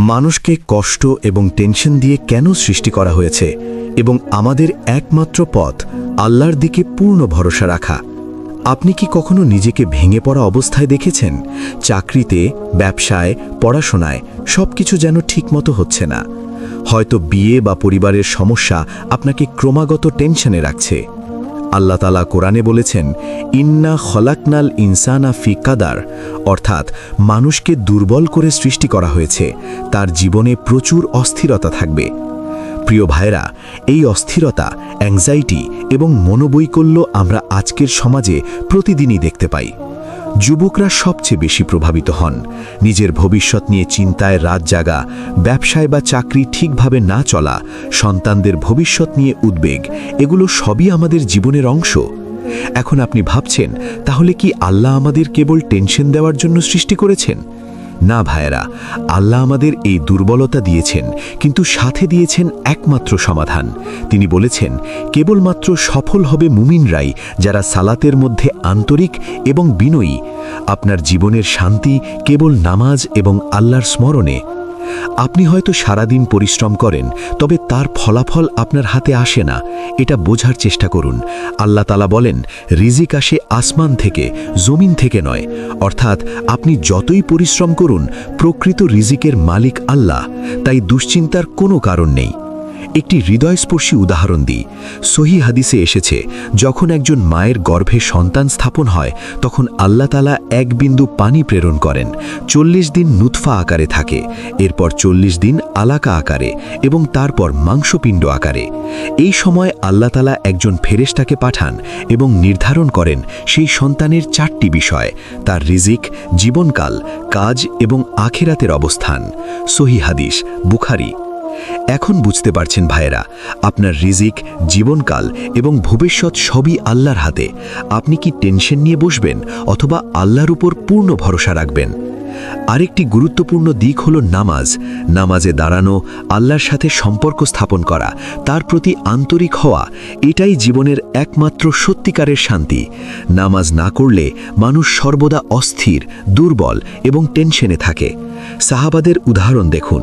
মানুষকে কষ্ট এবং টেনশন দিয়ে কেন সৃষ্টি করা হয়েছে এবং আমাদের একমাত্র পথ আল্লাহর দিকে পূর্ণ ভরসা রাখা। আপনি কি কখনো নিজেকে ভেঙে পড়া অবস্থায় দেখেছেন? চাকরিতে, ব্যবসায়, পড়াশোনায় সবকিছু যেন ঠিকমতো হচ্ছে না। হয়তো বিয়ে বা পরিবারের সমস্যা আপনাকে ক্রমাগত টেনশনে রাখছে। আল্লাহ তাআলা কোরআনে বলেছেন, ইন্না খলাকনাল ইনসানা ফি কাদার, অর্থাৎ মানুষকে দুর্বল করে সৃষ্টি করা হয়েছে, তার জীবনে প্রচুর অস্থিরতা থাকবে। প্রিয় ভাইরা, এই অস্থিরতা, অ্যাংজাইটি এবং মনোবৈকল্য আমরা আজকের সমাজে প্রতিদিনই দেখতে পাই। যুবকরা সবচেয়ে বেশি প্রভাবিত হন। নিজের ভবিষ্যৎ নিয়ে চিন্তায় রাত জাগা, ব্যবসায় বা চাকরি ঠিকভাবে না চলা, সন্তানদের ভবিষ্যৎ নিয়ে উদ্বেগ, এগুলো সবই আমাদের জীবনের অংশ। এখন আপনি ভাবছেন, তাহলে কি আল্লাহ আমাদের কেবল টেনশন দেওয়ার জন্য সৃষ্টি করেছেন? না ভাইয়েরা, আল্লাহ আমাদের এই দুর্বলতা দিয়েছেন, কিন্তু সাথে দিয়েছেন একমাত্র সমাধান। তিনি বলেছেন, কেবলমাত্র সফল হবে মুমিনরাই যারা সালাতের মধ্যে আন্তরিক এবং বিনয়ী। আপনার জীবনের শান্তি কেবল নামাজ এবং আল্লাহর স্মরণে। আপনি হয়তো সারাদিন পরিশ্রম করেন, তবে তার ফলাফল আপনার হাতে আসে না, এটা বোঝার চেষ্টা করুন। আল্লাহ তাআলা বলেন, রিজিক আসে আসমান থেকে, জমিন থেকে নয়। অর্থাৎ আপনি যতই পরিশ্রম করুন, প্রকৃত রিজিকের মালিক আল্লাহ, তাই দুশ্চিন্তার কোনো কারণ নেই। একটি হৃদয়স্পর্শী উদাহরণ দিই। সহিহ হাদিসে এসেছে, যখন একজন মায়ের গর্ভে সন্তান স্থাপন হয়, তখন আল্লাহ তাআলা এক বিন্দু পানি প্রেরণ করেন। 40 দিন নুতফা আকারে থাকে, এরপর 40 দিন আলাকা আকারে এবং তারপর মাংসপিণ্ড আকারে। এই সময় আল্লাহ তাআলা একজন ফেরেশতাকে পাঠান এবং নির্ধারণ করেন সেই সন্তানের 4টি বিষয়: তার রিজিক, জীবনকাল, কাজ এবং আখিরাতের অবস্থান। সহিহ হাদিস, বুখারী। এখন বুঝতে পারছেন ভাইয়েরা, আপনার রিজিক, জীবনকাল এবং ভবিষ্যৎ সবই আল্লাহর হাতে। আপনি কি টেনশন নিয়ে বসবেন অথবা আল্লাহর উপর পূর্ণ ভরসা রাখবেন? আরেকটি গুরুত্বপূর্ণ দিক হলো নামাজ। নামাজে দাঁড়ানো, আল্লাহর সাথে সম্পর্ক স্থাপন করা, তার প্রতি আন্তরিক হওয়া, এটাই জীবনের একমাত্র সত্যিকারের শান্তি। নামাজ না করলে মানুষ সর্বদা অস্থির, দুর্বল এবং টেনশনে থাকে। সাহাবাদের উদাহরণ দেখুন।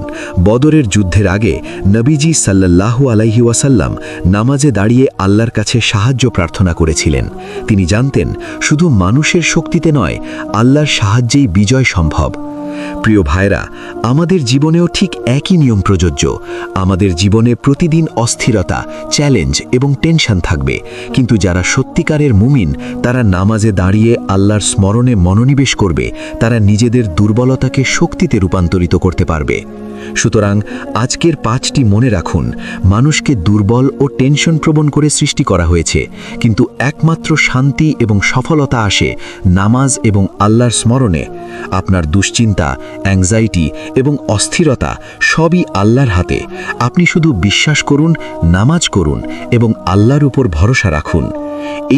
বদরের যুদ্ধের আগে নবীজি সাল্লাল্লাহু আলাইহি ওয়াসাল্লাম নামাজে দাঁড়িয়ে আল্লাহর কাছে সাহায্য প্রার্থনা করেছিলেন। তিনি জানতেন, শুধু মানুষের শক্তিতে নয়, আল্লাহর সাহায্যেই বিজয় সম্ভব। প্রিয় ভাইরা, আমাদের জীবনেও ঠিক একই নিয়ম প্রযোজ্য। আমাদের জীবনে প্রতিদিন অস্থিরতা, চ্যালেঞ্জ এবং টেনশন থাকবে, কিন্তু যারা সত্যিকারের মুমিন, তারা নামাজে দাঁড়িয়ে আল্লাহর স্মরণে মনোনিবেশ করবে, তারা নিজেদের দুর্বলতাকে শক্তিতে রূপান্তরিত করতে পারবে। সুতরাং আজকের 5টি মনে রাখুন। মানুষকে দুর্বল ও টেনশন প্রবণ করে সৃষ্টি করা হয়েছে, কিন্তু একমাত্র শান্তি এবং সফলতা আসে নামাজ এবং আল্লাহর স্মরণে। আপনার দুশ্চিন্তা, অ্যাংজাইটি এবং অস্থিরতা সবই আল্লাহর হাতে। আপনি শুধু বিশ্বাস করুন, নামাজ করুন এবং আল্লাহর উপর ভরসা রাখুন।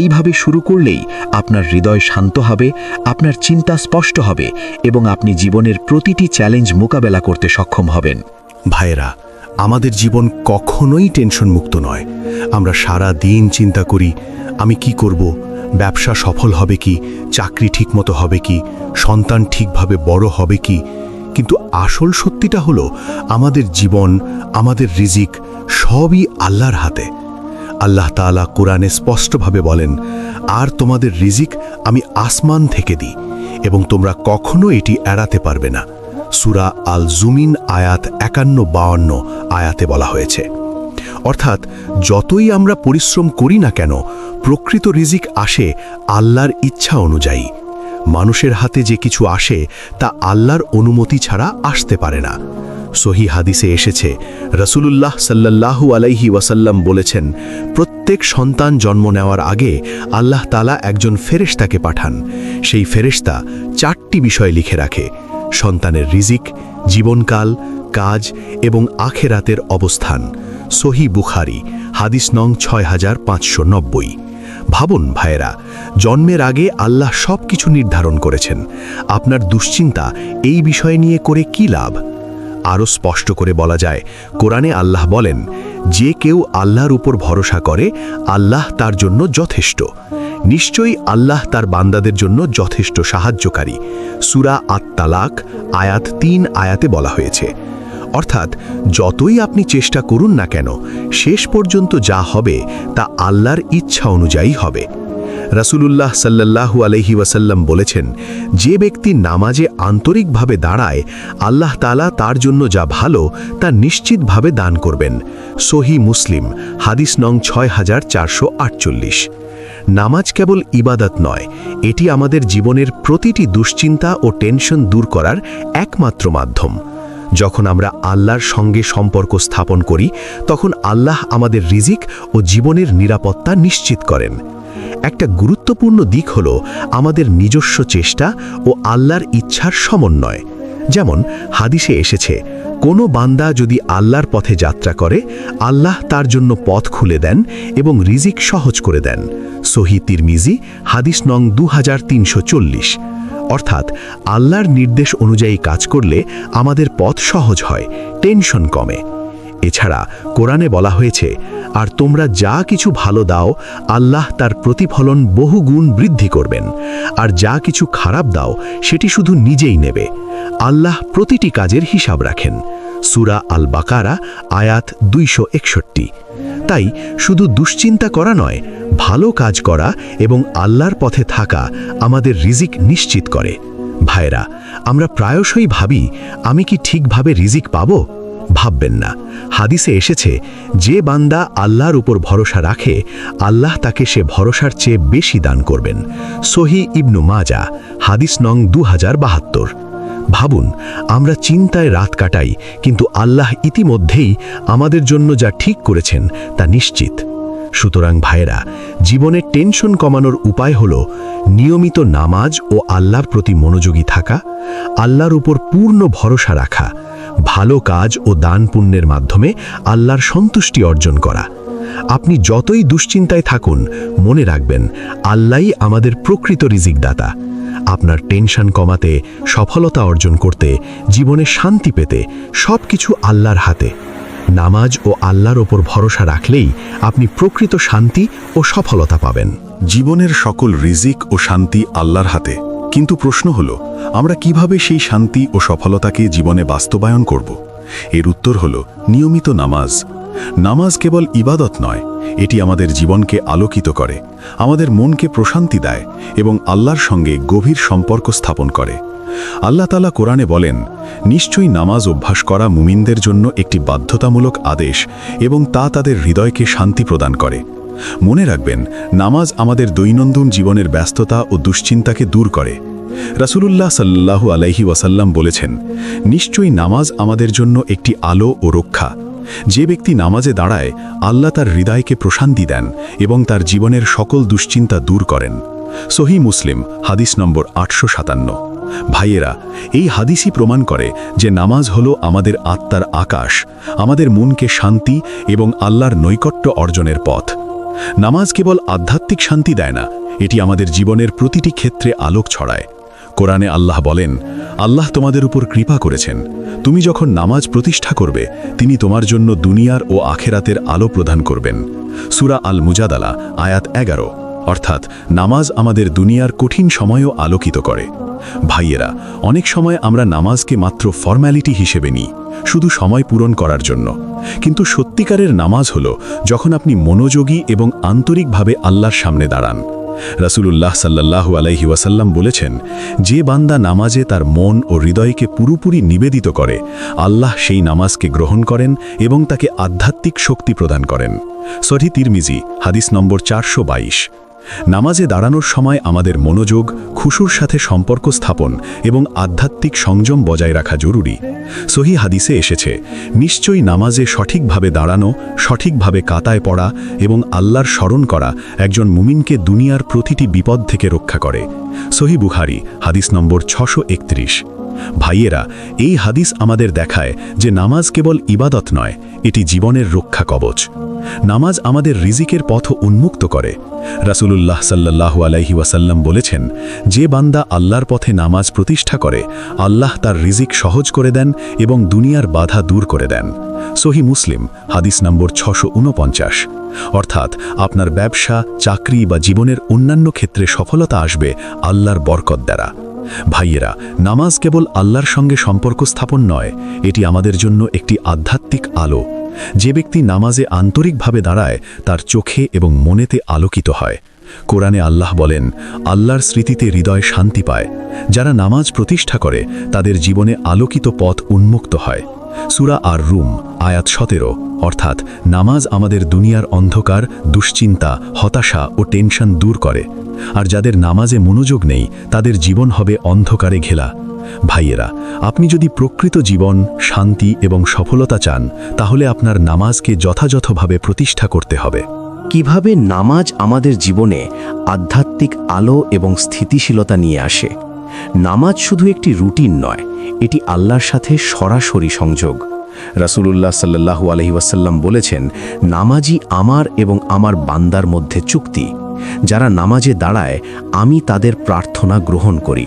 এইভাবে শুরু করলেই আপনার হৃদয় শান্ত হবে, আপনার চিন্তা স্পষ্ট হবে এবং আপনি জীবনের প্রতিটি চ্যালেঞ্জ মোকাবেলা করতে সক্ষম হবেন। ভাইয়েরা, আমাদের জীবন কখনোই টেনশন মুক্ত নয়। আমরা সারা দিন চিন্তা করি, আমি কি করব, ব্যবসা সফল হবে কি, চাকরি ঠিকমতো হবে কি, সন্তান ঠিকভাবে বড় হবে কি। কিন্তু আসল সত্যিটা হলো, আমাদের জীবন, আমাদের রিজিক সবই আল্লাহর হাতে। আল্লাহ তাআলা কোরআনে স্পষ্টভাবে বলেন, আর তোমাদের রিজিক আমি আসমান থেকে দিই এবং তোমরা কখনো এটি এড়াতে পারবে না। সূরা আল জুমিন আয়াত 51-52 আয়াতে বলা হয়েছে। অর্থাৎ যতই আমরা পরিশ্রম করি না কেন, প্রকৃত রিজিক আসে আল্লাহর ইচ্ছা অনুযায়ী। মানুষের হাতে যে কিছু আসে তা আল্লাহর অনুমতি ছাড়া আসতে পারে না। সহিহ হাদিসে এসেছে, রাসূলুল্লাহ সাল্লাল্লাহু আলাইহি ওয়াসাল্লাম বলেছেন, প্রত্যেক সন্তান জন্ম নেওয়ার আগে আল্লাহ তাআলা একজন ফেরেশতাকে পাঠান। সেই ফেরেশতা 4টি বিষয় লিখে রাখে: সন্তানের রিজিক, জীবনকাল, কাজ এবং আখিরাতের অবস্থান। সহিহ বুখারী, হাদিস নং 6590। ভাবুন ভাইয়েরা, জন্মের আগে আল্লাহ সব কিছু নির্ধারণ করেছেন। আপনার দুশ্চিন্তা এই বিষয় নিয়ে করে কি লাভ? আরও স্পষ্ট করে বলা যায়, কোরআনে আল্লাহ বলেন, যে কেউ আল্লাহর উপর ভরসা করে, আল্লাহ তার জন্য যথেষ্ট। নিশ্চয়ই আল্লাহ তার বান্দাদের জন্য যথেষ্ট সাহায্যকারী। সূরা আত-তালাক আয়াত 3 আয়াতে বলা হয়েছে। অর্থাৎ যতই আপনি চেষ্টা করুন না কেন শেষ পর্যন্ত যা হবে তা আল্লাহর ইচ্ছা অনুযায়ী হবে। রাসূলুল্লাহ সাল্লাল্লাহু আলাইহি ওয়াসাল্লাম বলেছেন, যে ব্যক্তি নামাজে আন্তরিকভাবে দাঁড়ায় আল্লাহ তাআলা তার জন্য যা ভালো তা নিশ্চিতভাবে দান করবেন। সহিহ মুসলিম, হাদিস নং 6448। নামাজ কেবল ইবাদত নয়, এটি আমাদের জীবনের প্রতিটি দুশ্চিন্তা ও টেনশন দূর করার একমাত্র মাধ্যম। যখন আমরা আল্লাহর সঙ্গে সম্পর্ক স্থাপন করি তখন আল্লাহ আমাদের রিজিক ও জীবনের নিরাপত্তা নিশ্চিত করেন। একটা গুরুত্বপূর্ণ দিক হল আমাদের নিজস্ব চেষ্টা ও আল্লাহর ইচ্ছার সমন্বয়। যেমন হাদিসে এসেছে, কোনো বান্দা যদি আল্লাহর পথে যাত্রা করে আল্লাহ তার জন্য পথ খুলে দেন এবং রিজিক সহজ করে দেন। সহিহ তিরমিজি, হাদিস নং 2340। অর্থাৎ আল্লাহর নির্দেশ অনুযায়ী কাজ করলে আমাদের পথ সহজ হয়, টেনশন কমে। এছাড়া কোরআনে বলা হয়েছে, আর তোমরা যা কিছু ভালো দাও আল্লাহ তার প্রতিফলন বহুগুণ বৃদ্ধি করবেন, আর যা কিছু খারাপ দাও সেটি শুধু নিজেই নেবে। আল্লাহ প্রতিটি কাজের হিসাব রাখেন। সূরা আল বাকারা, আয়াত 261। তাই শুধু দুশ্চিন্তা করা নয়, ভালো কাজ করা এবং আল্লাহর পথে থাকা আমাদের রিজিক নিশ্চিত করে। ভাইরা, আমরা প্রায়শই ভাবি, আমি কি ঠিকভাবে রিজিক পাবো? ভাববেন না। হাদিসে এসেছে, যে বান্দা আল্লাহর উপর ভরসা রাখে আল্লাহ তাকে সে ভরসার চেয়ে বেশি দান করবেন। সহিহ ইবনু মাজা, হাদিস নং 2072। ভাবুন, আমরা চিন্তায় রাত কাটাই, কিন্তু আল্লাহ ইতিমধ্যেই আমাদের জন্য যা ঠিক করেছেন তা নিশ্চিত। সুতরাং ভাইরা, জীবনের টেনশন কমানোর উপায় হল নিয়মিত নামাজ ও আল্লাহর প্রতি মনোযোগী থাকা, আল্লাহর উপর পূর্ণ ভরসা রাখা, ভালো কাজ ও দান পুণ্যের মাধ্যমে আল্লাহর সন্তুষ্টি অর্জন করা। আপনি যতই দুশ্চিন্তায় থাকুন, মনে রাখবেন আল্লাহই আমাদের প্রকৃত রিজিক দাতা। আপনার টেনশন কমাতে, সফলতা অর্জন করতে, জীবনে শান্তি পেতে সবকিছু আল্লাহর হাতে। নামাজ ও আল্লাহর ওপর ভরসা রাখলেই আপনি প্রকৃত শান্তি ও সফলতা পাবেন। জীবনের সকল রিজিক ও শান্তি আল্লাহর হাতে, কিন্তু প্রশ্ন হল, আমরা কিভাবে সেই শান্তি ও সফলতাকে জীবনে বাস্তবায়ন করব? এর উত্তর হল নিয়মিত নামাজ। নামাজ কেবল ইবাদত নয়, এটি আমাদের জীবনকে আলোকিত করে, আমাদের মনকে প্রশান্তি দেয় এবং আল্লাহর সঙ্গে গভীর সম্পর্ক স্থাপন করে। আল্লাহ তাআলা কোরআনে বলেন, নিশ্চয়ই নামাজ অভ্যাস করা মুমিনদের জন্য একটি বাধ্যতামূলক আদেশ এবং তা তাদের হৃদয়কে শান্তি প্রদান করে। মনে রাখবেন, নামাজ আমাদের দৈনন্দিন জীবনের ব্যস্ততা ও দুশ্চিন্তাকে দূর করে। রাসূলুল্লাহ সাল্লাল্লাহু আলাইহি ওয়াসাল্লাম বলেছেন, নিশ্চয়ই নামাজ আমাদের জন্য একটি আলো ও রক্ষা। যে ব্যক্তি নামাজে দাঁড়ায় আল্লাহ তার হৃদয়কে প্রশান্তি দেন এবং তার জীবনের সকল দুশ্চিন্তা দূর করেন। সহিহ মুসলিম, হাদিস নম্বর 857। ভাইয়েরা, এই হাদিসই প্রমাণ করে যে নামাজ হলো আমাদের আত্মার আকাশ, আমাদের মনকে শান্তি এবং আল্লাহর নৈকট্য অর্জনের পথ। নামাজ কেবল আধ্যাত্মিক শান্তি দেয় না, এটি আমাদের জীবনের প্রতিটি ক্ষেত্রে আলোক ছড়ায়। কোরআনে আল্লাহ বলেন, আল্লাহ তোমাদের উপর কৃপা করেছেন, তুমি যখন নামাজ প্রতিষ্ঠা করবে তিনি তোমার জন্য দুনিয়ার ও আখেরাতের আলো প্রদান করবেন। সূরা আল মুজাদালা, আয়াত 11। অর্থাৎ নামাজ আমাদের দুনিয়ার কঠিন সময়ও আলোকিত করে। ভাইয়েরা, অনেক সময় আমরা নামাজকে মাত্র ফর্ম্যালিটি হিসেবে নিই, শুধু সময় পূরণ করার জন্য। কিন্তু সত্যিকারের নামাজ হলো যখন আপনি মনোযোগী এবং আন্তরিকভাবে আল্লাহর সামনে দাঁড়ান। রাসূলুল্লাহ সাল্লাল্লাহু আলাইহি ওয়াসাল্লাম বলেছেন, যে বান্দা নামাজে তার মন ও হৃদয়কে পুরোপুরি নিবেদিত করে আল্লাহ সেই নামাজকে গ্রহণ করেন এবং তাকে আধ্যাত্মিক শক্তি প্রদান করেন। সহিহ তিরমিজি, হাদিস নম্বর 422। নামাজে দাঁড়ানোর সময় আমাদের মনোযোগ, খুশুর সাথে সম্পর্ক স্থাপন এবং আধ্যাত্মিক সংযম বজায় রাখা জরুরি। সহিহ হাদিসে এসেছে, নিশ্চয়ই নামাজে সঠিকভাবে দাঁড়ানো, সঠিকভাবে কাতায় পড়া এবং আল্লাহর স্মরণ করা একজন মুমিনকে দুনিয়ার প্রতিটি বিপদ থেকে রক্ষা করে। সহিহ বুখারী, হাদিস নম্বর 631। ভাইয়েরা, এই হাদিস আমাদের দেখায় যে নামাজ কেবল ইবাদত নয়, এটি জীবনের রক্ষা কবচ। নামাজ আমাদের রিজিকের পথ উন্মুক্ত করে। রাসূলুল্লাহ সাল্লাল্লাহু আলাইহি ওয়াসাল্লাম বলেছেন, যে বান্দা আল্লাহর পথে নামাজ প্রতিষ্ঠা করে আল্লাহ তার রিজিক সহজ করে দেন এবং দুনিয়ার বাধা দূর করে দেন। সহিহ মুসলিম, হাদিস নম্বর 649। অর্থাৎ আপনার ব্যবসা, চাকরি বা জীবনের অন্যান্য ক্ষেত্রে সফলতা আসবে আল্লাহর বরকত দ্বারা। ভাইয়েরা, নামাজ কেবল আল্লাহর সঙ্গে সম্পর্ক স্থাপন নয়, এটি আমাদের জন্য একটি আধ্যাত্মিক আলো। যে ব্যক্তি নামাজে আন্তরিকভাবে দাঁড়ায় তার চোখে এবং মনেতে আলোকিত হয়। কোরআনে আল্লাহ বলেন, আল্লাহর স্মৃতিতে হৃদয় শান্তি পায়। যারা নামাজ প্রতিষ্ঠা করে তাদের জীবনে আলোকিত পথ উন্মুক্ত হয়। সূরা আর রুম আয়াত 17, অর্থাৎ নামাজ আমাদের দুনিয়ার অন্ধকার, দুশ্চিন্তা, হতাশা ও টেনশন দূর করে। আর যাদের নামাজে মনোযোগ নেই তাদের জীবন হবে অন্ধকারে ঘেলা। ভাইয়েরা, আপনি যদি প্রকৃত জীবন, শান্তি এবং সফলতা চান তাহলে আপনার নামাজকে যথাযথভাবে প্রতিষ্ঠা করতে হবে। কিভাবে নামাজ আমাদের জীবনে আধ্যাত্মিক আলো এবং স্থিতিশীলতা নিয়ে আসে? নামাজ শুধু একটি রুটিন নয়, এটি আল্লাহর সাথে সরাসরি সংযোগ। রাসূলুল্লাহ সাল্লাল্লাহু আলাইহি ওয়াসাল্লাম বলেছেন, নামাজই আমার এবং আমার বান্দার মধ্যে চুক্তি। যারা নামাজে দাঁড়ায় আমি তাদের প্রার্থনা গ্রহণ করি।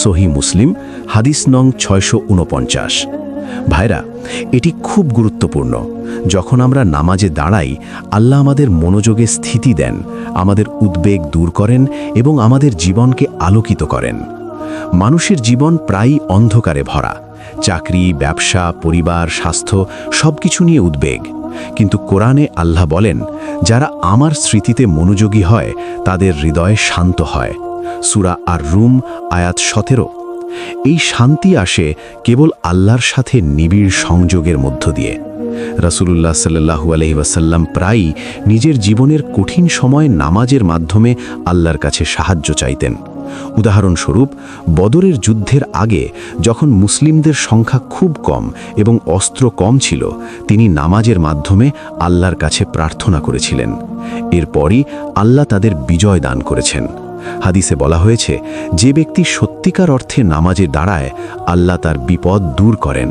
সহিহ মুসলিম হাদিস নং 649। ভাইরা, এটি খুব গুরুত্বপূর্ণ। যখন আমরা নামাজে দাঁড়াই আল্লাহ আমাদের মনোযোগে স্থিতি দেন, আমাদের উদ্বেগ দূর করেন এবং আমাদের জীবনকে আলোকিত করেন। মানুষের জীবন প্রায়ই অন্ধকারে ভরা। চাকরি, ব্যবসা, পরিবার, স্বাস্থ্য সবকিছু নিয়ে উদ্বেগ। কিন্তু কোরআনে আল্লাহ বলেন, যারা আমার স্মৃতিতে মনোযোগী হয় তাদের হৃদয় শান্ত হয়। সূরা আর রুম আয়াত 17। এই শান্তি আসে কেবল আল্লাহর সাথে নিবিড় সংযোগের মধ্য দিয়ে। রাসূলুল্লাহ সাল্লাল্লাহু আলাইহি ওয়াসাল্লাম প্রায়ই নিজের জীবনের কঠিন সময় নামাজের মাধ্যমে আল্লাহর কাছে সাহায্য চাইতেন। উদাহরণস্বরূপ, বদরের যুদ্ধের আগে যখন মুসলিমদের সংখ্যা খুব কম এবং অস্ত্র কম ছিল, তিনি নামাজের মাধ্যমে আল্লাহর কাছে প্রার্থনা করেছিলেন। এরপরই আল্লাহ তাদের বিজয় দান করেছেন। হাদিসে বলা হয়েছে, যে ব্যক্তি সত্যিকার অর্থে নামাজে দাঁড়ায় আল্লাহ তার বিপদ দূর করেন।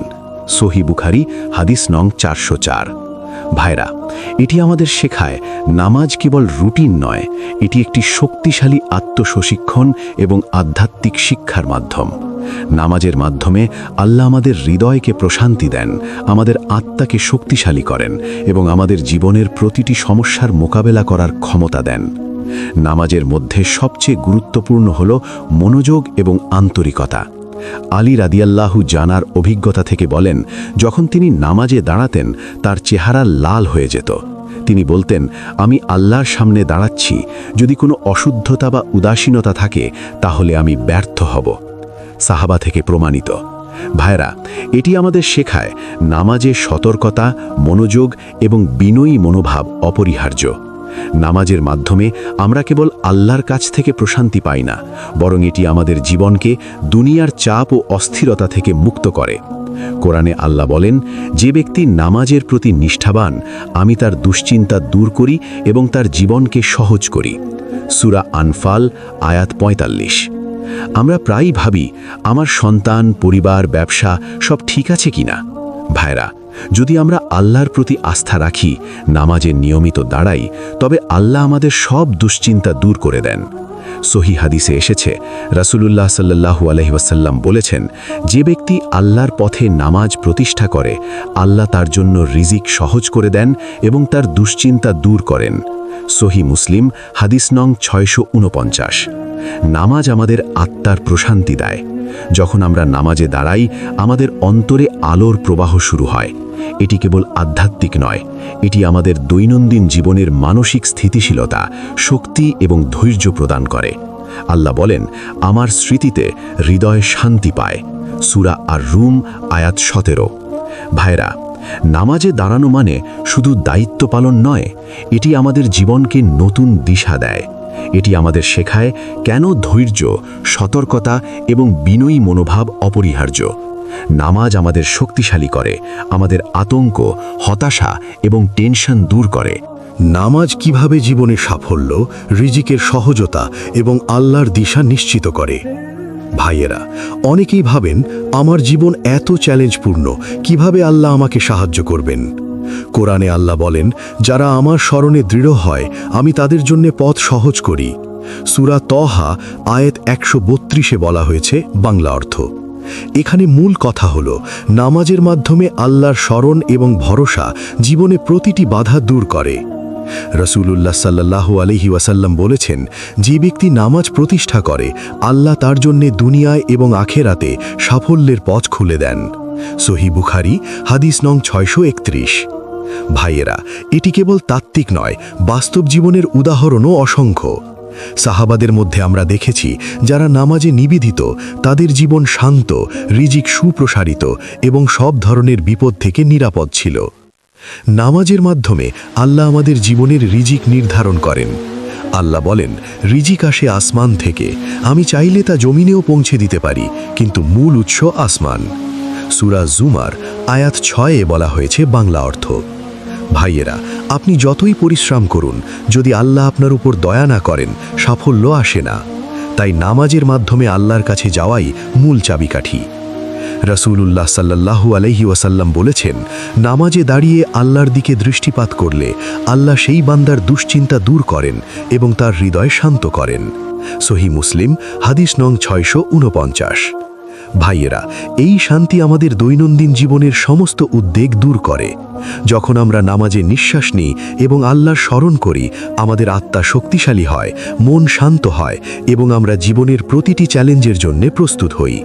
সহিহ বুখারী হাদিস নং 404। ভাইরা, এটি আমাদের শেখায় নামাজ কেবল রুটিন নয়, এটি একটি শক্তিশালী আত্মপ্রশিক্ষণ এবং আধ্যাত্মিক শিক্ষার মাধ্যম। নামাজের মাধ্যমে আল্লাহ আমাদের হৃদয়কে প্রশান্তি দেন, আমাদের আত্মাকে শক্তিশালী করেন এবং আমাদের জীবনের প্রতিটি সমস্যার মোকাবেলা করার ক্ষমতা দেন। নামাজের মধ্যে সবচেয়ে গুরুত্বপূর্ণ হল মনোযোগ এবং আন্তরিকতা। আলী রাদিয়াল্লাহু জানার অভিজ্ঞতা থেকে বলেন, যখন তিনি নামাজে দাঁড়াতেন তার চেহারা লাল হয়ে যেত। তিনি বলতেন, আমি আল্লাহর সামনে দাঁড়াচ্ছি, যদি কোনো অশুদ্ধতা বা উদাসীনতা থাকে তাহলে আমি ব্যর্থ হব। সাহাবা থেকে প্রমাণিত। ভাইরা, এটি আমাদের শেখায় নামাজে সতর্কতা, মনোযোগ এবং বিনয়ী মনোভাব অপরিহার্য। নামাজের মাধ্যমে আমরা কেবল আল্লাহর কাছ থেকে প্রশান্তি পাই না, বরং এটি আমাদের জীবনকে দুনিয়ার চাপ ও অস্থিরতা থেকে মুক্ত করে। কোরআনে আল্লাহ বলেন, যে ব্যক্তি নামাজের প্রতি নিষ্ঠাবান আমি তার দুশ্চিন্তা দূর করি এবং তার জীবনকে সহজ করি। সূরা আনফাল আয়াত 45। আমরা প্রায়ই ভাবি, আমার সন্তান, পরিবার, ব্যবসা সব ঠিক আছে কিনা। ভাইরা, যদি আমরা আল্লাহর প্রতি আস্থা রাখি, নামাজে নিয়মিত দাঁড়াই, তবে আল্লাহ আমাদের সব দুশ্চিন্তা দূর করে দেন। সহিহ হাদিসে এসেছে, রাসূলুল্লাহ সাল্লাল্লাহু আলাইহি ওয়াসাল্লাম বলেছেন, যে ব্যক্তি আল্লাহর পথে নামাজ প্রতিষ্ঠা করে আল্লাহ তার জন্য রিজিক সহজ করে দেন এবং তার দুশ্চিন্তা দূর করেন। সহিহ মুসলিম হাদিস নং 649। নামাজ আমাদের আত্মার প্রশান্তি দেয়। যখন আমরা নামাজে দাঁড়াই আমাদের অন্তরে আলোর প্রবাহ শুরু হয়। এটি কেবল আধ্যাত্মিক নয়, এটি আমাদের দৈনন্দিন জীবনের মানসিক স্থিতিশীলতা, শক্তি এবং ধৈর্য প্রদান করে। আল্লাহ বলেন, আমার স্মৃতিতে হৃদয় শান্তি পায়। সূরা আর রুম আয়াত 17। ভাইরা, নামাজে দাঁড়ানো মানে শুধু দায়িত্ব পালন নয়, এটি আমাদের জীবনকে নতুন দিশা দেয়। এটি আমাদের শেখায় কেন ধৈর্য, সতর্কতা এবং বিনয়ী মনোভাব অপরিহার্য। নামাজ আমাদের শক্তিশালী করে, আমাদের আতঙ্ক, হতাশা এবং টেনশন দূর করে। নামাজ কিভাবে জীবনে সাফল্য, রিজিকের সহজতা এবং আল্লাহর দিশা নিশ্চিত করে? ভাইয়েরা, অনেকেই ভাবেন আমার জীবন এত চ্যালেঞ্জপূর্ণ, কিভাবে আল্লাহ আমাকে সাহায্য করবেন? কোরআনে আল্লাহ বলেন, যারা আমার স্মরণে দৃঢ় হয় আমি তাদের জন্য পথ সহজ করি। সূরা তহা আয়াত 132 বলা হয়েছে বাংলা অর্থ। এখানে মূল কথা হলো নামাজের মাধ্যমে আল্লাহর স্মরণ এবং ভরসা জীবনে প্রতিটি বাধা দূর করে। রাসূলুল্লাহ সাল্লাল্লাহু আলাইহি ওয়াসাল্লাম বলেছেন, যে ব্যক্তি নামাজ প্রতিষ্ঠা করে আল্লাহ তার জন্য দুনিয়ায় এবং আখেরাতে সাফল্যের পথ খুলে দেন। সহিহ বুখারী হাদিস নং 631। ভাইয়েরা, এটি কেবল তাত্ত্বিক নয়, বাস্তব জীবনের উদাহরণও অসংখ্য। সাহাবাদের মধ্যে আমরা দেখেছি যারা নামাজে নিবেদিত, তাদের জীবন শান্ত, রিজিক সুপ্রসারিত এবং সব ধরনের বিপদ থেকে নিরাপদ ছিল। নামাজের মাধ্যমে আল্লাহ আমাদের জীবনের রিজিক নির্ধারণ করেন। আল্লাহ বলেন, রিজিক আসে আসমান থেকে, আমি চাইলে তা জমিনেও পৌঁছে দিতে পারি, কিন্তু মূল উৎস আসমান। সূরা জুমার আয়াত 6-এ বলা হয়েছে বাংলা অর্থ। ভাইয়েরা, আপনি যতই পরিশ্রম করুন, যদি আল্লাহ আপনার উপর দয়া না করেন, সাফল্য আসে না। তাই নামাজের মাধ্যমে আল্লাহর কাছে যাওয়াই মূল চাবিকাঠি। রাসূলুল্লাহ সাল্লাল্লাহু আলাইহি ওয়াসাল্লাম বলেছেন, নামাজে দাঁড়িয়ে আল্লাহর দিকে দৃষ্টিপাত করলে আল্লাহ সেই বান্দার দুশ্চিন্তা দূর করেন এবং তার হৃদয় শান্ত করেন। সহিহ মুসলিম হাদিস নং 649। ভাইয়েরা, এই শান্তি আমাদের দৈনন্দিন জীবনের সমস্ত উদ্বেগ দূর করে। যখন আমরা নামাজে নিঃশ্বাস নিই এবং আল্লাহর স্মরণ করি, আমাদের আত্মা শক্তিশালী হয়, মন শান্ত হয় এবং আমরা জীবনের প্রতিটি চ্যালেঞ্জের জন্য প্রস্তুত হই।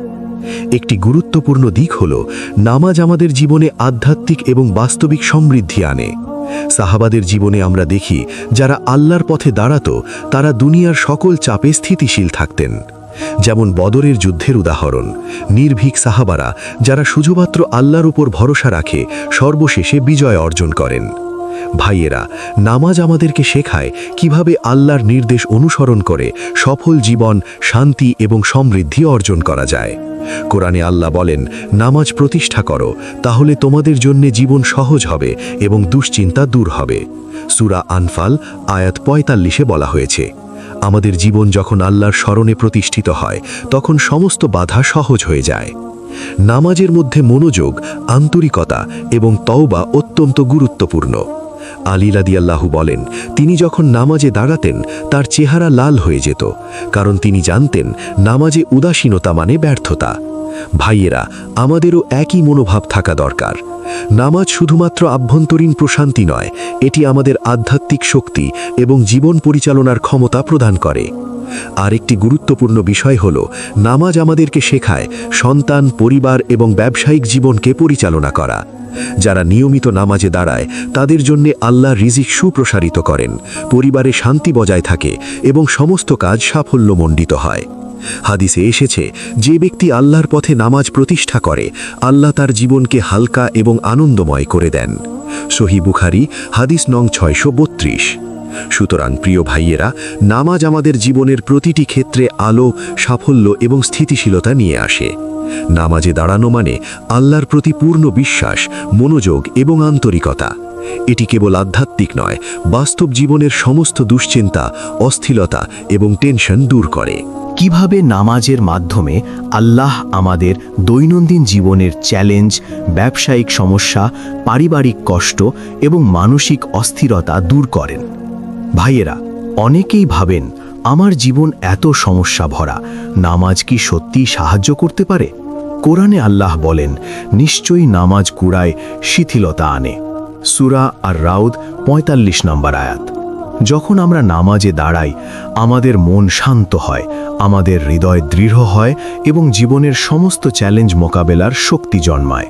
একটি গুরুত্বপূর্ণ দিক হল, নামাজ আমাদের জীবনে আধ্যাত্মিক এবং বাস্তবিক সমৃদ্ধি আনে। সাহাবাদের জীবনে আমরা দেখি, যারা আল্লাহর পথে দাঁড়াতো তারা দুনিয়ার সকল চাপে স্থিতিশীল থাকতেন। যেমন বদরের যুদ্ধের উদাহরণ, নির্ভীক সাহাবারা যারা শুধুমাত্র আল্লাহর উপর ভরসা রাখে সর্বশেষে বিজয় অর্জন করেন। ভাইয়েরা, নামাজ আমাদেরকে শেখায় কিভাবে আল্লাহর নির্দেশ অনুসরণ করে সফল জীবন, শান্তি এবং সমৃদ্ধি অর্জন করা যায়। কোরআনে আল্লাহ বলেন, নামাজ প্রতিষ্ঠা করো, তাহলে তোমাদের জন্য জীবন সহজ হবে এবং দুশ্চিন্তা দূর হবে। সূরা আনফাল আয়াত 45-এ বলা হয়েছে, আমাদের জীবন যখন আল্লাহর স্মরণে প্রতিষ্ঠিত হয়, তখন সমস্ত বাধা সহজ হয়ে যায়। নামাজের মধ্যে মনোযোগ, আন্তরিকতা এবং তওবা অত্যন্ত গুরুত্বপূর্ণ। আলী রাদিয়াল্লাহু বলেন, তিনি যখন নামাজে দাঁড়াতেন তার চেহারা লাল হয়ে যেত, কারণ তিনি জানতেন নামাজে উদাসীনতা মানে ব্যর্থতা। ভাইয়েরা, আমাদেরও একই মনোভাব থাকা দরকার। নামাজ শুধুমাত্র আভ্যন্তরীণ প্রশান্তি নয়, এটি আমাদের আধ্যাত্মিক শক্তি এবং জীবন পরিচালনার ক্ষমতা প্রদান করে। আরেকটি গুরুত্বপূর্ণ বিষয় হল, নামাজ আমাদেরকে শেখায় সন্তান, পরিবার এবং ব্যবসায়িক জীবনকে পরিচালনা করা। যারা নিয়মিত নামাজে দাঁড়ায় তাদের জন্য আল্লাহ রিজিক সুপ্রসারিত করেন, পরিবারে শান্তি বজায় থাকে এবং সমস্ত কাজ সাফল্যমণ্ডিত হয়। হাদিসে এসেছে, যে ব্যক্তি আল্লাহর পথে নামাজ প্রতিষ্ঠা করে, আল্লাহ তার জীবনকে হালকা এবং আনন্দময় করে দেন। সহিহ বুখারী হাদিস নং 632। সুতরাং প্রিয় ভাইয়েরা, নামাজ আমাদের জীবনের প্রতিটি ক্ষেত্রে আলো, সাফল্য এবং স্থিতিশীলতা নিয়ে আসে। নামাজে দাঁড়ানো মানে আল্লাহর প্রতি পূর্ণ বিশ্বাস, মনোযোগ এবং আন্তরিকতা। এটি কেবল আধ্যাত্মিক নয়, বাস্তব জীবনের সমস্ত দুশ্চিন্তা, অস্থিরতা এবং টেনশন দূর করে। কিভাবে নামাজের মাধ্যমে আল্লাহ আমাদের দৈনন্দিন জীবনের চ্যালেঞ্জ, ব্যবসায়িক সমস্যা, পারিবারিক কষ্ট এবং মানসিক অস্থিরতা দূর করেন। ভাইয়েরা, অনেকেই ভাবেন, আমার জীবন এত সমস্যা ভরা, নামাজ কি সত্যি সাহায্য করতে পারে? কোরআনে আল্লাহ বলেন, নিশ্চয়ই নামাজ কুড়ায়, শিথিলতা আনে। সূরা আর রাউদ 45 নম্বর আয়াত। যখন আমরা নামাজে দাঁড়াই, আমাদের মন শান্ত হয়, আমাদের হৃদয় দৃঢ় হয় এবং জীবনের সমস্ত চ্যালেঞ্জ মোকাবেলার শক্তি জন্মায়।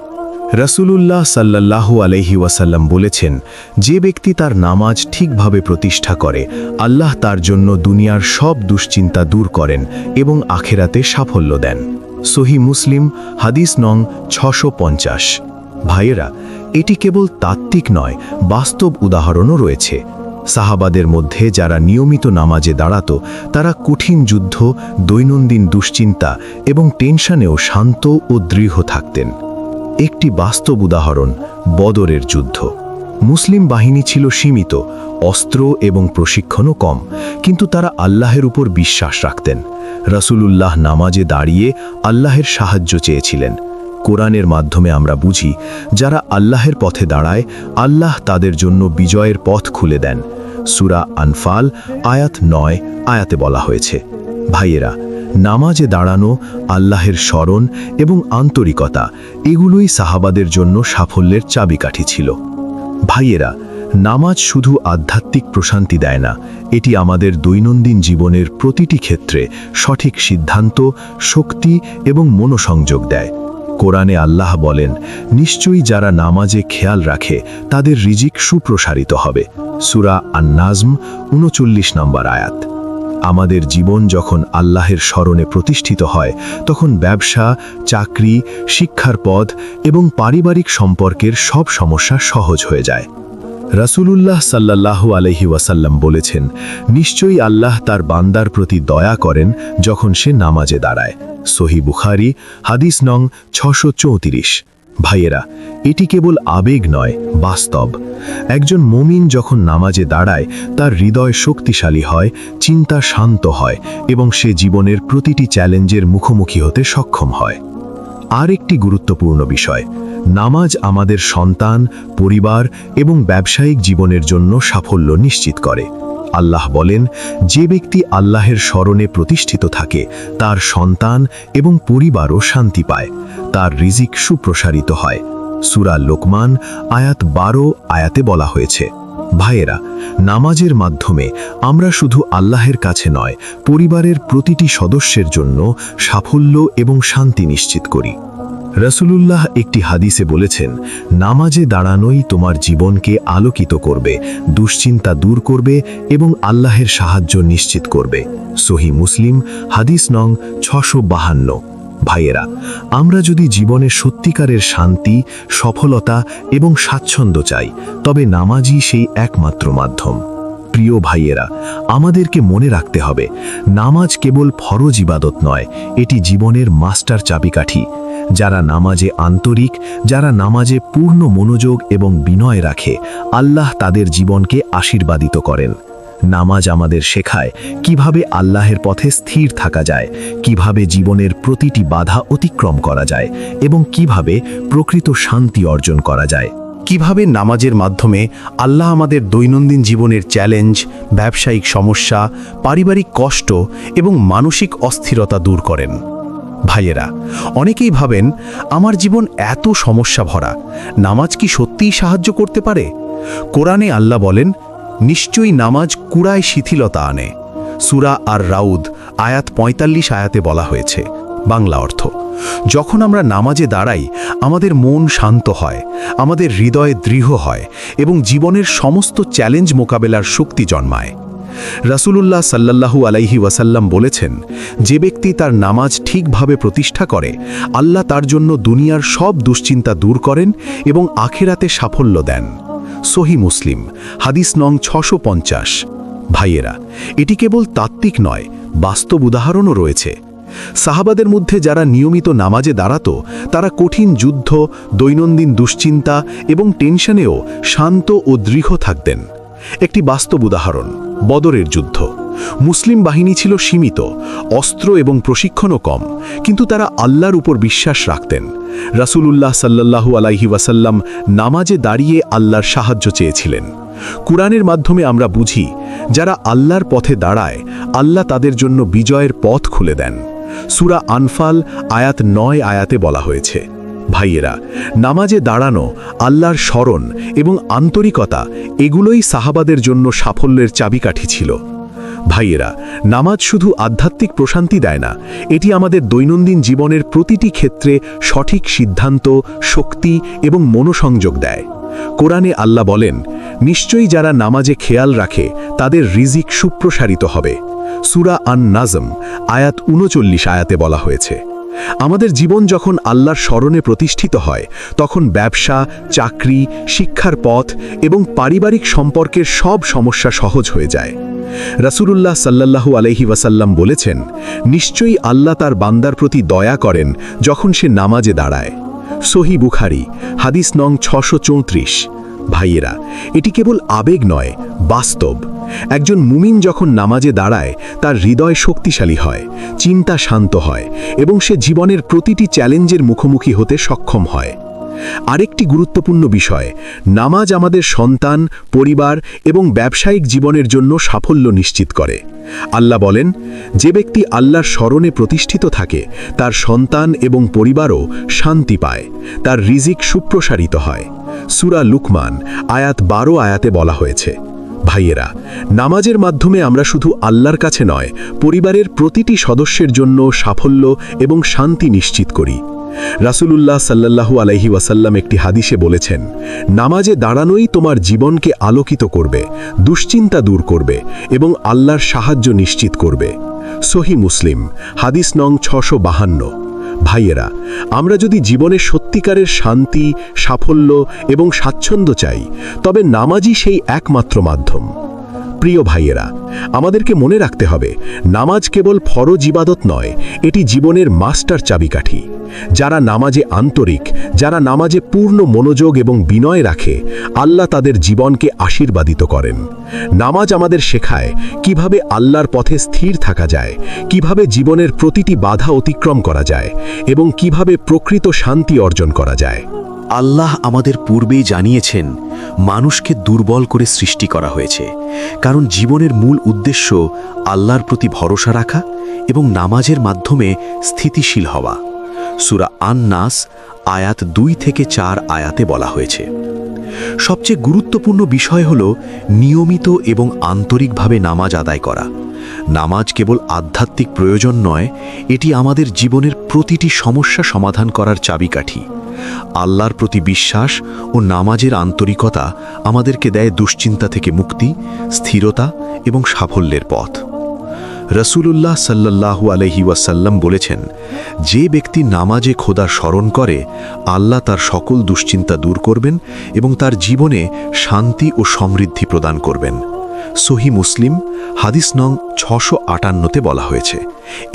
রাসূলুল্লাহ সাল্লাল্লাহু আলাইহি ওয়াসাল্লাম বলেছেন, যে ব্যক্তি তার নামাজ ঠিকভাবে প্রতিষ্ঠা করে, আল্লাহ তার জন্য দুনিয়ার সব দুশ্চিন্তা দূর করেন এবং আখেরাতে সাফল্য দেন। সহিহ মুসলিম হাদিস নং 650। ভাইয়েরা, এটি কেবল তাত্ত্বিক নয়, বাস্তব উদাহরণও রয়েছে। সাহাবাদের মধ্যে যারা নিয়মিত নামাজে দাঁড়াতো, তারা কঠিন যুদ্ধ, দৈনন্দিন দুশ্চিন্তা এবং টেনশনেও শান্ত ও দৃঢ় থাকতেন। একটি বাস্তব উদাহরণ, বদরের যুদ্ধ। মুসলিম বাহিনী ছিল সীমিত, অস্ত্র এবং প্রশিক্ষণও কম, কিন্তু তারা আল্লাহের উপর বিশ্বাস রাখতেন। রাসূলুল্লাহ নামাজে দাঁড়িয়ে আল্লাহের সাহায্য চেয়েছিলেন। কোরআনের মাধ্যমে আমরা বুঝি, যারা আল্লাহের পথে দাঁড়ায়, আল্লাহ তাদের জন্য বিজয়ের পথ খুলে দেন। সূরা আনফাল আয়াত 9 আয়াতে বলা হয়েছে। ভাইয়েরা, নামাজে দাঁড়ানো, আল্লাহের স্মরণ এবং আন্তরিকতা, এগুলোই সাহাবাদের জন্য সাফল্যের চাবিকাঠি ছিল। ভাইয়েরা, নামাজ শুধু আধ্যাত্মিক প্রশান্তি দেয় না, এটি আমাদের দৈনন্দিন জীবনের প্রতিটি ক্ষেত্রে সঠিক সিদ্ধান্ত, শক্তি এবং মনোসংযোগ দেয়। কোরআনে আল্লাহ বলেন, নিশ্চয়ই যারা নামাজে খেয়াল রাখে তাদের রিজিক সুপ্রসারিত হবে। সূরা আন-নাজম ৩৯ নম্বর আয়াত। আমাদের জীবন যখন আল্লাহের স্মরণে প্রতিষ্ঠিত হয়, তখন ব্যবসা, চাকরি, শিক্ষার পথ এবং পারিবারিক সম্পর্কের সব সমস্যা সহজ হয়ে যায়। রাসূলুল্লাহ সাল্লাল্লাহু আলাইহি ওয়াসাল্লাম বলেছেন, নিশ্চয়ই আল্লাহ তার বান্দার প্রতি দয়া করেন যখন সে নামাজে দাঁড়ায়। সহিহ বুখারী, হাদিস নং ৬৩৪। ভাইয়েরা, এটি কেবল আবেগ নয়, বাস্তব। একজন মুমিন যখন নামাজে দাঁড়ায়, তার হৃদয় শক্তিশালী হয়, চিন্তা শান্ত হয় এবং সে জীবনের প্রতিটি চ্যালেঞ্জের মুখোমুখি হতে সক্ষম হয়। আর একটি গুরুত্বপূর্ণ বিষয়, নামাজ আমাদের সন্তান, পরিবার এবং ব্যবসায়িক জীবনের জন্য সাফল্য নিশ্চিত করে। আল্লাহ বলেন, যে ব্যক্তি আল্লাহের স্মরণে প্রতিষ্ঠিত থাকে তার সন্তান এবং পরিবারও শান্তি পায়, তার রিজিক সুপ্রসারিত হয়। সূরা লোকমান আয়াত ১২ আয়াতে বলা হয়েছে। ভাইয়েরা, নামাজের মাধ্যমে আমরা শুধু আল্লাহের কাছে নয়, পরিবারের প্রতিটি সদস্যের জন্য সাফল্য এবং শান্তি নিশ্চিত করি। রাসূলুল্লাহ একটি হাদিসে বলেছেন, নামাজে দাঁড়ানোই তোমার জীবনকে আলোকিত করবে, দুশ্চিন্তা দূর করবে এবং আল্লাহের সাহায্য নিশ্চিত করবে। সহিহ মুসলিম, হাদিস নং ৬৫২। ভাইয়েরা, আমরা যদি জীবনে সত্যিকারের শান্তি, সফলতা এবং স্বাচ্ছন্দ্য চাই, তবে নামাজই সেই একমাত্র মাধ্যম। প্রিয় ভাইয়েরা, আমাদেরকে মনে রাখতে হবে, নামাজ কেবল ফরজ ইবাদত নয়, এটি জীবনের মাস্টার চাবিকাঠি। যারা নামাজে আন্তরিক, যারা নামাজে পূর্ণ মনোযোগ এবং বিনয় রাখে, আল্লাহ তাদের জীবনকে আশীর্বাদিত করেন। নামাজ আমাদের শেখায় কিভাবে আল্লাহের পথে স্থির থাকা যায়, কিভাবে জীবনের প্রতিটি বাধা অতিক্রম করা যায় এবং কিভাবে প্রকৃত শান্তি অর্জন করা যায়। কিভাবে নামাজের মাধ্যমে আল্লাহ আমাদের দৈনন্দিন জীবনের চ্যালেঞ্জ, ব্যবসায়িক সমস্যা, পারিবারিক কষ্ট এবং মানসিক অস্থিরতা দূর করেন। ভাইয়েরা, অনেকেই ভাবেন, আমার জীবন এত সমস্যা ভরা, নামাজ কি সত্যিই সাহায্য করতে পারে? কোরআনে আল্লাহ বলেন, নিশ্চয়ই নামাজ কুড়ায় শিথিলতা আনে। সূরা আর রাউদ আয়াত ৪৫ আয়াতে বলা হয়েছে। বাংলা অর্থ, যখন আমরা নামাজে দাঁড়াই, আমাদের মন শান্ত হয়, আমাদের হৃদয় দৃঢ় হয় এবং জীবনের সমস্ত চ্যালেঞ্জ মোকাবেলার শক্তি জন্মায়। রাসূলুল্লাহ সাল্লাল্লাহু আলাইহি ওয়াসাল্লাম বলেছেন, যে ব্যক্তি তার নামাজ ঠিকভাবে প্রতিষ্ঠা করে, আল্লাহ তার জন্য দুনিয়ার সব দুশ্চিন্তা দূর করেন এবং আখিরাতে সাফল্য দেন। সহিহ মুসলিম, হাদিস নং ৬৫০। ভাইয়েরা, এটি কেবল তাত্ত্বিক নয়, বাস্তব উদাহরণও রয়েছে। সাহাবাদের মধ্যে যারা নিয়মিত নামাজে দাঁড়াতো, তারা কঠিন যুদ্ধ, দৈনন্দিন দুশ্চিন্তা এবং টেনশনেও শান্ত ও দৃঢ় থাকতেন। একটি বাস্তব উদাহরণ, বদরের যুদ্ধ। মুসলিম বাহিনী ছিল সীমিত, অস্ত্র এবং প্রশিক্ষণও কম, কিন্তু তারা আল্লাহর উপর বিশ্বাস রাখতেন। রাসূলুল্লাহ সাল্লাল্লাহু আলাইহি ওয়াসাল্লাম নামাজে দাঁড়িয়ে আল্লাহর সাহায্য চেয়েছিলেন। কুরআনের মাধ্যমে আমরা বুঝি, যারা আল্লাহর পথে দাঁড়ায়, আল্লাহ তাদের জন্য বিজয়ের পথ খুলে দেন। সূরা আনফাল আয়াত ৯ আয়াতে বলা হয়েছে। ভাইয়েরা, নামাজে দাঁড়ানো, আল্লাহর স্মরণ এবং আন্তরিকতা, এগুলোই সাহাবাদের জন্য সাফল্যের চাবিকাঠি ছিল। ভাইয়েরা, নামাজ শুধু আধ্যাত্মিক প্রশান্তি দেয় না, এটি আমাদের দৈনন্দিন জীবনের প্রতিটি ক্ষেত্রে সঠিক সিদ্ধান্ত, শক্তি এবং মনোসংযোগ দেয়। কোরআনে আল্লাহ বলেন, নিশ্চয়ই যারা নামাজে খেয়াল রাখে তাদের রিজিক সুপ্রসারিত হবে। সূরা আন-নাজম আয়াত ৩৯ আয়াতে বলা হয়েছে। আমাদের জীবন যখন আল্লাহর স্মরণে প্রতিষ্ঠিত হয়, তখন ব্যবসা, চাকরি, শিক্ষার পথ এবং পারিবারিক সম্পর্কের সব সমস্যা সহজ হয়ে যায়। রাসূলুল্লাহ সাল্লাল্লাহু আলাইহি ওয়াসাল্লাম বলেছেন, নিশ্চয়ই আল্লাহ তার বান্দার প্রতি দয়া করেন যখন সে নামাজে দাঁড়ায়। সহিহ বুখারী, হাদিস নং ৬৩৪। ভাইয়েরা, এটি কেবল আবেগ নয়, বাস্তব। একজন মুমিন যখন নামাজে দাঁড়ায়, তার হৃদয় শক্তিশালী হয়, চিন্তা শান্ত হয় এবং সে জীবনের প্রতিটি চ্যালেঞ্জের মুখোমুখি হতে সক্ষম হয়। আরেকটি গুরুত্বপূর্ণ বিষয়, নামাজ আমাদের সন্তান, পরিবার এবং ব্যবসায়িক জীবনের জন্য সাফল্য নিশ্চিত করে। আল্লাহ বলেন, যে ব্যক্তি আল্লাহর স্মরণে প্রতিষ্ঠিত থাকে, তার সন্তান এবং পরিবারও শান্তি পায়, তার রিজিক সুপ্রসারিত হয়। সূরা লুকমান আয়াত 12 আয়াতে বলা হয়েছে, ভাইয়েরা, নামাজের মাধ্যমে আমরা শুধু আল্লাহর কাছে নয়, পরিবারের প্রতিটি সদস্যের জন্য সাফল্য এবং শান্তি নিশ্চিত করি। রাসূলুল্লাহ সাল্লাল্লাহু আলাইহি ওয়াসাল্লাম একটি হাদিসে বলেছেন, নামাজে দাঁড়ানোই তোমার জীবনকে আলোকিত করবে, দুশ্চিন্তা দূর করবে এবং আল্লাহর সাহায্য নিশ্চিত করবে। সহিহ মুসলিম হাদিস নং 652। ভাইয়েরা, আমরা যদি জীবনে সত্যিকারের শান্তি, সাফল্য এবং স্বাচ্ছন্দ্য চাই, তবে নামাজই সেই একমাত্র মাধ্যম। প্রিয় ভাইয়েরা, আমাদেরকে মনে রাখতে হবে, নামাজ কেবল ফরজ ইবাদত নয়, এটি জীবনের মাস্টার চাবিকাঠি। যারা নামাজে আন্তরিক, যারা নামাজে পূর্ণ মনোযোগ এবং বিনয় রাখে, আল্লাহ তাদের জীবনকে আশীর্বাদিত করেন। নামাজ আমাদের শেখায় কিভাবে আল্লাহর পথে স্থির থাকা যায়, কিভাবে জীবনের প্রতিটি বাধা অতিক্রম করা যায় এবং কিভাবে প্রকৃত শান্তি অর্জন করা যায়। আল্লাহ আমাদের পূর্বেই জানিয়েছেন, মানুষকে দুর্বল করে সৃষ্টি করা হয়েছে, কারণ জীবনের মূল উদ্দেশ্য আল্লাহর প্রতি ভরসা রাখা এবং নামাজের মাধ্যমে স্থিতিশীল হওয়া। সূরা আন-নাস আয়াত 2 থেকে 4 আয়াতে বলা হয়েছে। সবচেয়ে গুরুত্বপূর্ণ বিষয় হল নিয়মিত এবং আন্তরিকভাবে নামাজ আদায় করা। নামাজ কেবল আধ্যাত্মিক প্রয়োজন নয়, এটি আমাদের জীবনের প্রতিটি সমস্যা সমাধান করার চাবিকাঠি। আল্লাহর প্রতি বিশ্বাস ও নামাজের আন্তরিকতা আমাদেরকে দেয় দুশ্চিন্তা থেকে মুক্তি, স্থিরতা এবং সাফল্যের পথ। রাসূলুল্লাহ সাল্লাল্লাহু আলাইহি ওয়াসাল্লাম বলেছেন, যে ব্যক্তি নামাজে খোদার স্মরণ করে, আল্লাহ তার সকল দুশ্চিন্তা দূর করবেন এবং তার জীবনে শান্তি ও সমৃদ্ধি প্রদান করবেন। সহিহ মুসলিম হাদিস নং 658তে বলা হয়েছে।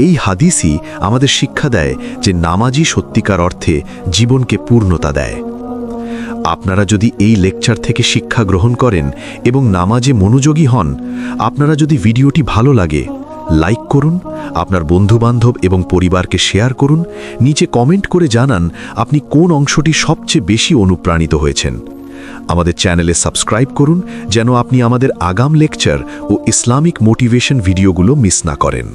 এই হাদিসই আমাদের শিক্ষা দেয় যে নামাজই সত্যিকার অর্থে জীবনকে পূর্ণতা দেয়। আপনারা যদি এই লেকচার থেকে শিক্ষা গ্রহণ করেন এবং নামাজে মনোযোগী হন, আপনারা যদি ভিডিওটি ভালো লাগে, লাইক করুন, আপনার বন্ধুবান্ধব এবং পরিবারকে শেয়ার করুন, নিচে কমেন্ট করে জানান আপনি কোন অংশটি সবচেয়ে বেশি অনুপ্রাণিত হয়েছেন। আমাদের চ্যানেলে সাবস্ক্রাইব করুন যেন আপনি আমাদের আগাম লেকচার ও ইসলামিক মোটিভেশন ভিডিওগুলো মিস না করেন।